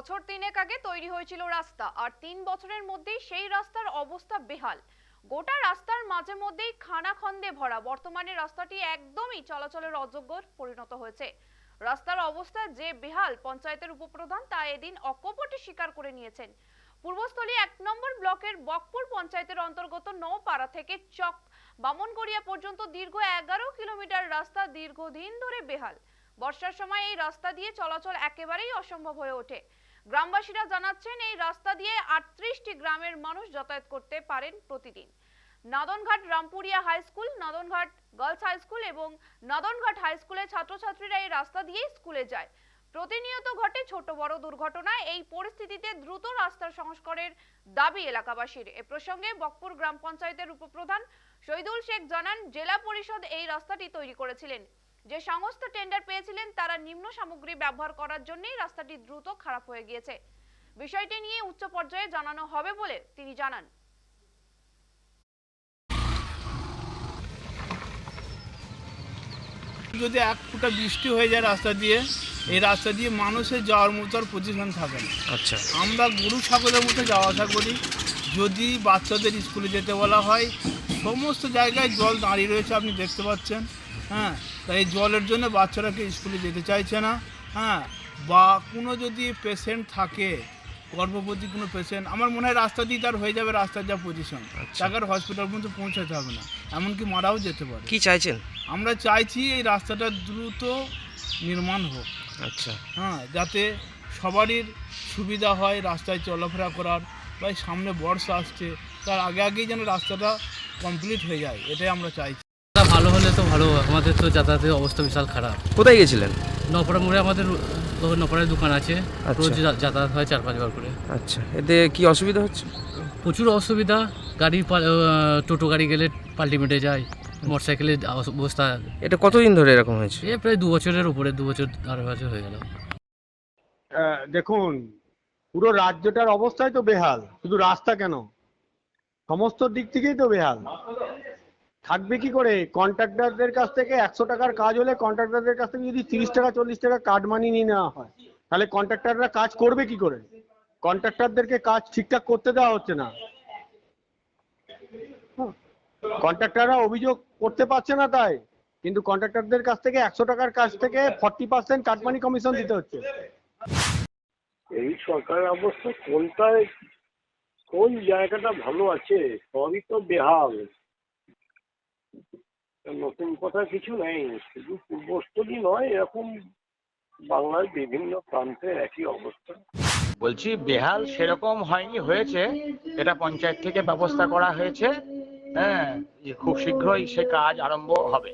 বছর তিনেক আগে তৈরি হয়েছিল রাস্তা, আর 3 বছরের মধ্যেই সেই রাস্তার অবস্থা বেহাল। গোটা রাস্তার মাঝে মধ্যেই খানাখন্দে ভরা। বর্তমানে রাস্তাটি একদমই চলাচলের অযোগ্য পরিণত হয়েছে। রাস্তার অবস্থা যে বেহাল, পঞ্চায়েতের উপপ্রধান তা এদিন অকপটে স্বীকার করে নিয়েছেন। পূর্বস্থলী 1 নম্বর ব্লকের বকপুর পঞ্চায়েতের অন্তর্গত নওপাড়া থেকে চক বামনগড়িয়া পর্যন্ত দীর্ঘ 11 কিলোমিটার রাস্তা দীর্ঘদিন ধরে বেহাল। বর্ষার সময় এই রাস্তা দিয়ে চলাচল একেবারেই অসম্ভব হয়ে ওঠে। গ্রামবাসীরা জানাচ্ছেন এই রাস্তা দিয়ে 38টি গ্রামের মানুষ যাতায়াত করতে পারেন প্রতিদিন। Nadanghat Rampuria high school, Nadanghat girls high school এবং নাদনঘাট হাই স্কুলের ছাত্রছাত্রীরা এই রাস্তা দিয়েই স্কুলে যায়। প্রতিনিয়ত ঘটে ছোট বড় দুর্ঘটনা। এই পরিস্থিতিতে দ্রুত রাস্তার সংস্কারের দাবি এলাকাবাসীর। এ প্রসঙ্গে বকপুর গ্রাম পঞ্চায়েতের উপপ্রধান শহীদুল শেখ জানান, জেলা পরিষদ এই রাস্তাটি তৈরি করেছিলেন। যে সংস্থা টেন্ডার পেয়েছিলেন তারা নিম্ন সামগ্রী ব্যবহার করার জন্যই রাস্তাটি দ্রুত খারাপ হয়ে গিয়েছে। বিষয়টি নিয়ে উচ্চ পর্যায়ে জানানো হবে বলে তিনি জানান। যদি এক ফুটা বৃষ্টি হয়ে যায় রাস্তা দিয়ে, এই রাস্তা দিয়ে মানুষের যাওয়ার মতো আর পজিশন থাকে না। আচ্ছা, আমরা গরু ছাগলের মতো যাওয়া আসা করি। যদি বাচ্চাদের স্কুলে যেতে বলা হয়, সমস্ত জায়গায় জল দাঁড়িয়ে রয়েছে, আপনি দেখতে পাচ্ছেন। হ্যাঁ, তাই এই জলের জন্য বাচ্চারাকে স্কুলে যেতে চাইছে না। হ্যাঁ, বা কোনো যদি পেশেন্ট থাকে, গর্ভবতী কোনো পেশেন্ট, আমার মনে হয় রাস্তা দিয়ে তার হয়ে যাবে, রাস্তার যা পজিশন, তাকে আর হসপিটাল পর্যন্ত পৌঁছাতে হবে না, এমনকি মারাও যেতে পারে। কি চাইছেন? আমরা চাইছি এই রাস্তাটা দ্রুত নির্মাণ হোক। আচ্ছা, হ্যাঁ, যাতে সবারই সুবিধা হয় রাস্তায় চলাফেরা করার। বা সামনে বর্ষা আসছে, তার আগে আগেই যেন রাস্তাটা কমপ্লিট হয়ে যায়, এটাই আমরা চাইছি। ভালো হলে তো ভালো। আমাদের তো যাতায়াতের অবস্থা বিশাল খারাপ। কোথায় গেছিলেন? নপাড়া মোড়ে আমাদের নপাড়ার দোকান আছে, আচ্ছা। রোজ যাতায়াত হয় 4-5 বার করে। আচ্ছা, এতে কি অসুবিধা হচ্ছে? প্রচুর অসুবিধা। গাড়ি টোটো গাড়ি গেলে পাল্টিমেটে যায়, মোটরসাইকেলের অবস্থা। এটা কতদিন ধরে এরকম হয়েছে? এ প্রায় 2 বছরের উপরে, 2 বছর 2.5 বছর হয়ে গেল। দেখুন, পুরো রাজ্যটার অবস্থাই তো বেহাল, শুধু রাস্তা কেন, সমস্ত দিক থেকেই তো বেহাল। থাকবে কি করে? কন্ট্রাক্টরদের কাছ থেকে 100 টাকার কাজ হলে কন্ট্রাক্টরদের কাছ থেকে যদি 30 টাকা 40 টাকা কাট মানি নিয়ে নেওয়া হয়, তাহলে কন্ট্রাক্টররা কাজ করবে কি করে? কন্ট্রাক্টরদেরকে কাজ ঠিকঠাক করতে দেওয়া হচ্ছে না। কন্ট্রাক্টররা অভিযোগ করতে পারছে না তাই, কিন্তু কন্ট্রাক্টরদের কাছ থেকে 100 টাকার কাজ থেকে 40% কাটমানি কমিশন দিতে হচ্ছে। এই সরকারের অবস্থা কোনটায়, কোন জায়গাটা ভালো আছে? সবই তো বেহাল। নতুন কথা কিছু নেই, শুধু পূর্বস্থলী নয়, এরকম বাংলার বিভিন্ন প্রান্তে একই অবস্থা। বলছি বেহাল সেরকম হয়নি, হয়েছে, এটা পঞ্চায়েত থেকে ব্যবস্থা করা হয়েছে। হ্যাঁ, খুব শীঘ্রই সে কাজ আরম্ভ হবে।